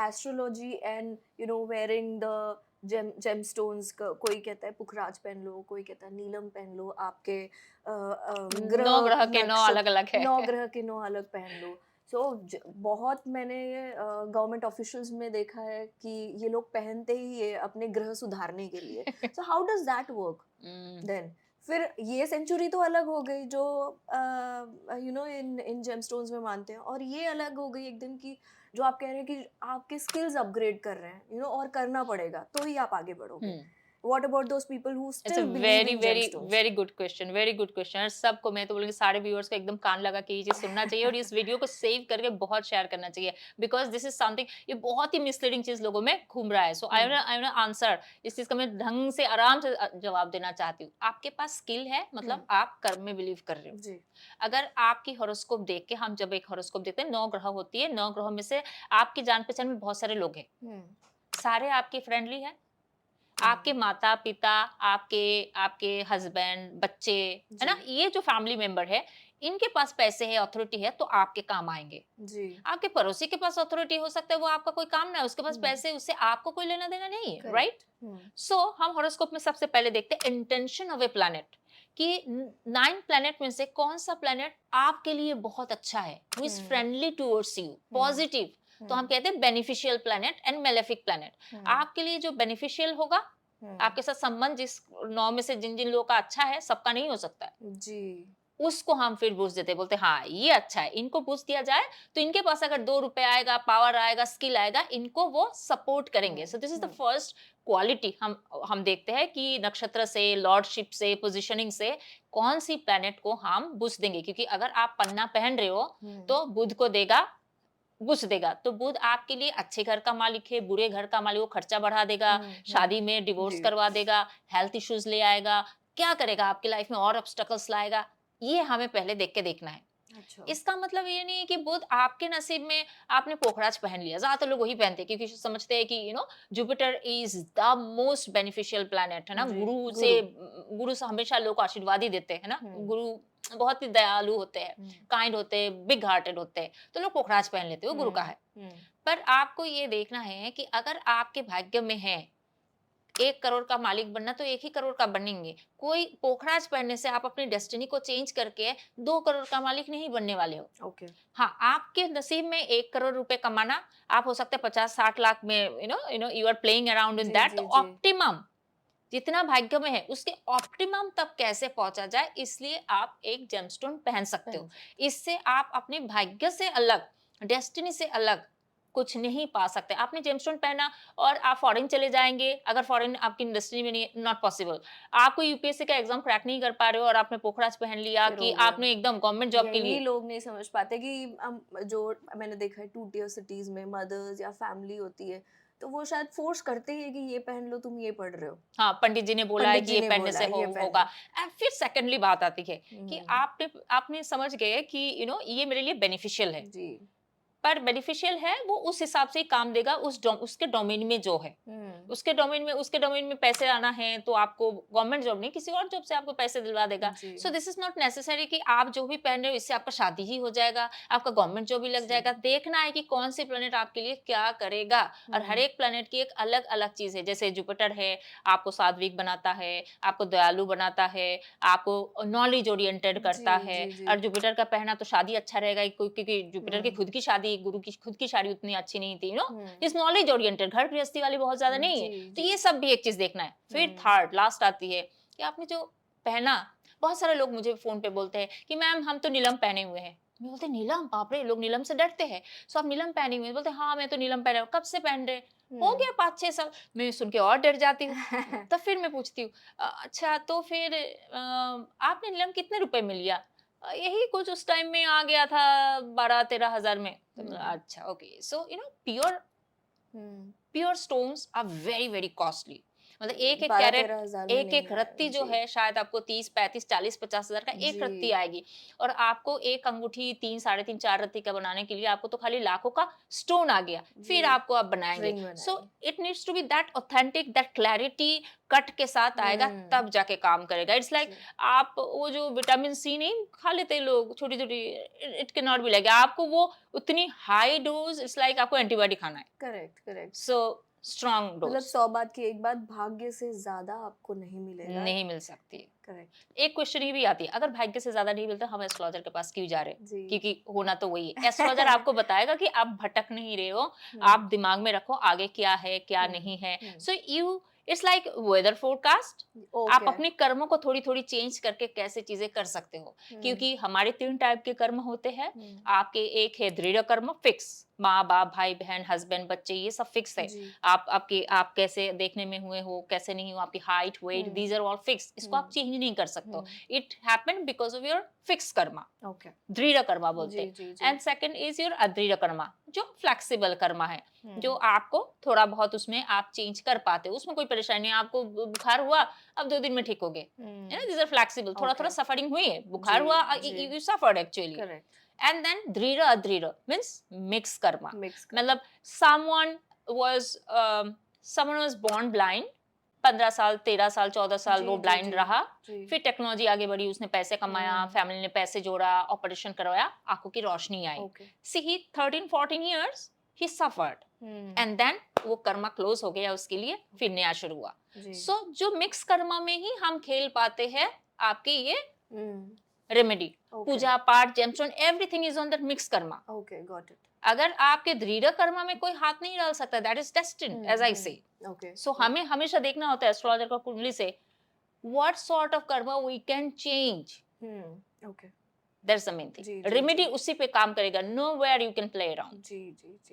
Astrology and wearing the gemstones का, कोई कहता है पुखराज पहन लो, कोई कहता है नीलम पहन लो, आपके नौ ग्रह ग्रह के नौ अलग नक्षत्र अलग है। 9 ग्रह के 9 अलग पहन लो। सो बहुत मैंने ये गवर्नमेंट ऑफिशियल्स में देखा है कि ये लोग पहनते ही ये अपने ग्रह सुधारने के लिए। So how does that work hmm, then? फिर ये सेंचुरी तो अलग हो गई जो इन इन जेमस्टोन्स में मानते हैं, और ये अलग हो गई एकदम की जो आप कह रहे हैं कि आपके स्किल्स अपग्रेड कर रहे हैं, और करना पड़ेगा तो ही आप आगे बढ़ोगे। Hmm. What about those people who it's a still believe very in very gemstones? Very good question, very good question. और सबको मैं तो बोलूंगी सारे व्यूअर्स को एकदम कान लगा के ये चीज सुनना चाहिए और इस वीडियो को सेव करके बहुत शेयर करना चाहिए, बिकॉज दिस इज समथिंग, ये बहुत ही मिसलीडिंग चीज लोगों में घूम रहा है। सो आई वांट आंसर इस चीज का, मैं ढंग से आराम से जवाब देना चाहती हूँ। आपके पास स्किल है, मतलब आप कर्म में बिलीव कर रहे हो। जी। अगर आपकी हॉरोस्कोप देख के, हम जब एक हॉरोस्कोप देखते हैं, 9 ग्रह होती है, 9 ग्रहों में से आपकी जान पहचान में बहुत सारे लोग हैं, हम्म। सारे आपके फ्रेंडली हैं, आपके हम्म। माता-पिता, आपके आपके हस्बैंड, बच्चे, है जी। ना? ये जो फैमिली मेंबर है, इनके पास पैसे है, अथॉरिटी है, तो आपके काम आएँगे। जी। आपके पड़ोसी के पास अथॉरिटी हो सकता है, वो आपका कोई काम ना है, उसके पास हम्म। पैसे, उससे आपको कोई लेना-देना नहीं है, राइट? करेक्ट। हम्म। सो हम हॉरोस्कोप में सबसे पहले देखते हैं इंटेंशन ऑफ ए प्लैनेट, कि 9 प्लैनेट में से कौन-सा प्लैनेट आपके लिए बहुत अच्छा है, who is hmm. Friendly towards you, hmm. Positive. तो हम हम्म। कहते हैं beneficial planet and malefic planet. Hmm. आपके लिए जो बेनिफिशियल होगा, हम्म। आपके साथ संबंध जिस 9 में से जिन-जिन लोगों का अच्छा है, सबका नहीं हो सकता है। जी। उसको हम फिर बूस्ट देते हैं, बोलते हैं हाँ, ये अच्छा है, इनको बूस्ट दिया जाए, तो इनके पास अगर 2 रुपए आएगा, पावर आएगा, स्किल आएगा, इनको वो सपोर्ट करेंगे। Hmm. So this is the hmm. First quality हम देखते हैं कि नक्षत्र से, लॉर्डशिप से, पोज़ीशनिंग से कौन-सी प्लैनेट को हम बूस्ट देंगे, क्योंकि अगर आप पन्ना पहन रहे हो, हम्म। तो बुध को देगा, बूस्ट देगा। तो बुध आपके लिए अच्छे घर का मालिक है, बुरे घर का मालिक, वो खर्चा बढ़ा देगा, शादी में डिवोर्स जी। करवा देगा, हेल्थ इश्यूज ले आएगा, क्या करेगा आपकी लाइफ में और ऑब्स्टेकल्स लाएगा, ये हमें पहले देख के देखना है। अच्छा। इसका मतलब ये नहीं है कि बुध आपके नसीब में आपने पोखराज पहन लिया, ज्यादातर लोग वही पहनते हैं क्योंकि समझते हैं कि Jupiter is the most beneficial planet, है ना? जी। गुरु गुरु। गुरु से हमेशा लोग को आशीर्वाद ही देते हैं ना, हुँ। गुरु बहुत ही दयालु होते हैं, हुँ। काइंड होते हैं, बिग हार्टेड होते हैं, तो लोग पोखराज पहन लेते हैं, वो गुरु का हुँ। है। हुँ। पर आपको ये देखना है कि अगर आपके भाग्य में है 1 करोड़ का मालिक बनना, तो 1 ही करोड़ का बनेंगे। कोई पोखराज पहनने से आप अपनी डेस्टिनी को चेंज करके 2 करोड़ का मालिक नहीं बनने वाले हो। ओके। हाँ, आपके नसीब में 1 करोड़ रुपए कमाना, आप हो सकते हैं 50-60 लाख में, you are playing around in जी, दैट, तो जी, जी। ऑप्टिमम जितना भाग्य में है, उसके ऑप्टिमम तक कैसे पहुंचा जाए, इसलिए आप एक जेमस्टोन पहन सकते पहन हो। सकते इससे आप अपने भाग्य से अलग, डेस्टिनी से अलग कुछ नहीं पा सकते। आपने जेमस्टोन पहना और आप फॉरेन चले जाएंगे, अगर फॉरेन आपकी इंडस्ट्री में नहीं है, नॉट पॉसिबल। आपको यूपीएससी का एग्जाम क्रैक नहीं कर पा रहे हो और आपने पोखराज पहन लिया फिर कि हो गया। आपने एकदम गवर्नमेंट जॉब के यही लिए। लोग नहीं समझ पाते कि जो मैंने देखा है 2 टियर सिटीज़ में मदर्स या फैमिली होती है, तो वो शायद फ़ोर्स करते ही हैं कि ये पहन लो, तुम ये पढ़ रहे हो। हाँ, पंडित जी ने बोला है पंडित कि जी ये ने पहनने बोला से है, ये पहन होगा। लो। एंड फिर सेकंडली बात आती है कि हुँ। आपने समझ गए कि ये मेरे लिए बेनिफिशियल है। जी। पर बेनिफिशियल है, वो उस हिसाब से ही काम देगा, उसके डोमेन में जो है। हुँ। उसके डोमेन में पैसे आना है, तो आपको गवर्नमेंट जॉब नहीं, किसी और जॉब से आपको पैसे दिलवा देगा। जी। So this is not necessary कि आप जो भी पहन रहे हो, इससे आपका शादी ही हो जाएगा, आपका गवर्नमेंट जॉब ही लग जी। जाएगा। देखना है कि कौन-सी प्लैनेट आपके लिए क्या करेगा, और हर हुँ। एक प्लैनेट की एक अलग-अलग चीज़ है। जैसे जुपिटर है, आपको सात्विक बनाता है, आपको दयालु बनाता है, आपको नॉलेज ओरिएंटेड जी, करता है। जी, जी। और जुपिटर का पहना तो शादी अच्छा रहेगा, क्योंकि जुपिटर की हुँ। खुद की शादी, गुरु की खुद की शादी उतनी अच्छी नहीं थी, हुँ। इस नॉलेज ओरिएंटेड, घर गृहस्थी वाली बहुत ज्यादा नहीं है। जी, तो जी। ये सब भी एक चीज देखना है। फिर हुँ। थर्ड लास्ट आती है कि आपने जो पहना, बहुत सारे लोग मुझे फोन पे बोलते हैं कि मैम हम तो नीलम पहने हुए हैं। मैं बोलते नीलम, बाप रे, लोग नीलम से डरते हैं। सो आप नीलम पहनी हुई हैं? बोलते हाँ मैं तो नीलम पहने हूँ। कब से पहन रहे? हो हुँ। गया 5-6 साल। मैं सुन के और डर जाती हूँ। तब फिर मैं पूछती हूँ, अच्छा तो फिर आपने नीलम कितने रुपए में लिया? यही कुछ उस टाइम में आ गया था 12-13 हजार में। तो हुँ। अच्छा, ओके। सो प्योर हुँ। Pure stones are very very costly. मतलब एक एक 12-13 कैरेट, हज़ार में एक नहीं एक आएगा। रत्ती जो जी, है शायद आपको 30 35 40 50 हजार का एक रत्ती जी। आएगी। और आपको एक अंगूठी 3 साढ़े 3 4 रत्ती का बनाने के लिए आपको तो खाली लाखों का स्टोन आ गया, फिर जी, आपको आप बनाएंगे। रिंग सो बनाएँगे। It needs to be that authentic, that clarity, cut के साथ आएगा हुँ, तब जाके काम करेगा। इट्स लाइक जी, आप वो जो विटामिन सी नहीं खा लेते लोग छोटी छोटी, it can not be like आपको वो उतनी हाई डोज, इट्स लाइक आपको एंटीबायोटिक खाना है। Correct, correct. सो स्ट्रॉन्ग मतलब डोज 100 बात की एक बात, भाग्य से ज़्यादा आपको नहीं मिलेगा। नहीं मिल सकती है। करेक्ट, एक क्वेश्चन ये भी आती है, अगर भाग्य से ज्यादा नहीं मिलता हम एस्ट्रोलॉजर के पास क्यों जा रहे हैं? जी। क्योंकि होना तो वही है। एस्ट्रोलॉजर आपको बताएगा कि आप भटक नहीं रहे हो, हुँ, आप दिमाग में रखो आगे क्या है क्या हुँ, नहीं है। Hmm. So you, it's like weather forecast. आप ओके। अपने कर्मों को थोड़ी थोड़ी चेंज करके कैसे चीजें कर सकते हो, हुँ, क्योंकि हमारे 3 टाइप के कर्म होते हैं। हुँ। आपके एक है दृढ़ कर्म, फिक्स, माँ बाप भाई बहन हस्बैंड बच्चे ये सब फिक्स है। जी। आप कैसे देखने में हुए हो कैसे नहीं हो, आपकी height weight, hmm, these are all fix, इसको आप हुँ, चेंज नहीं कर सकते हो। Hmm. It happened because of your fix karma, okay. दृढ़ कर्मा बोलते जी, हैं। जी, जी। एंड सेकंड इज योर अदृढ़ कर्मा, जो फ्लेक्सिबल कर्मा है, जो हुँ, आपको थोड़ा बहुत उसमें आप चेंज कर पाते हो, उसमें कोई परेशानी नहीं। आपको बुखार हुआ, अब 2 दिन में ठीक हो गए, है ना, हुँ। These are flexible. थोड़ा थोड़ा ओके। सफरिंग हुई है, बुखार जी, हुआ, जी। You suffered actually. Correct. And then दृढ़ अदृढ़ मीन्स मिक्स कर्मा, मिक्स करना। मतलब someone was someone was born blind, 15 साल 13 साल 14 साल जी, वो जी, ब्लाइंड जी। रहा। जी। फिर टेक्नोलॉजी आगे बढ़ी, उसने पैसे कमाया, हुँ, फैमिली ने पैसे जोड़ा, ऑपरेशन करवाया, आंखों की रोशनी आई। Okay. See he 13 14 years he suffered hmm, and then वो कर्मा क्लोज हो गया उसके लिए, फिर ओके। नया शुरू हुआ। जी। सो जो मिक्स कर्मा में ही हम खेल पाते हैं आपके ये हुँ, रेमेडी, ओके, पूजा पाठ gemstone everything is on that mix Karma. Okay, got it. अगर आपके दृढ़ कर्म में कोई हाथ नहीं डाल सकता, that is destined hmm, as I say. Hmm, okay, so got हमें इट। हमेशा देखना होता है एस्ट्रोलॉजर का कुंडली से what sort of karma we can change, hmm, okay. That's the main जी, थिंग। जी, रेमेडी जी। उसी पे काम करेगा, no where you can play around. जी, जी, जी।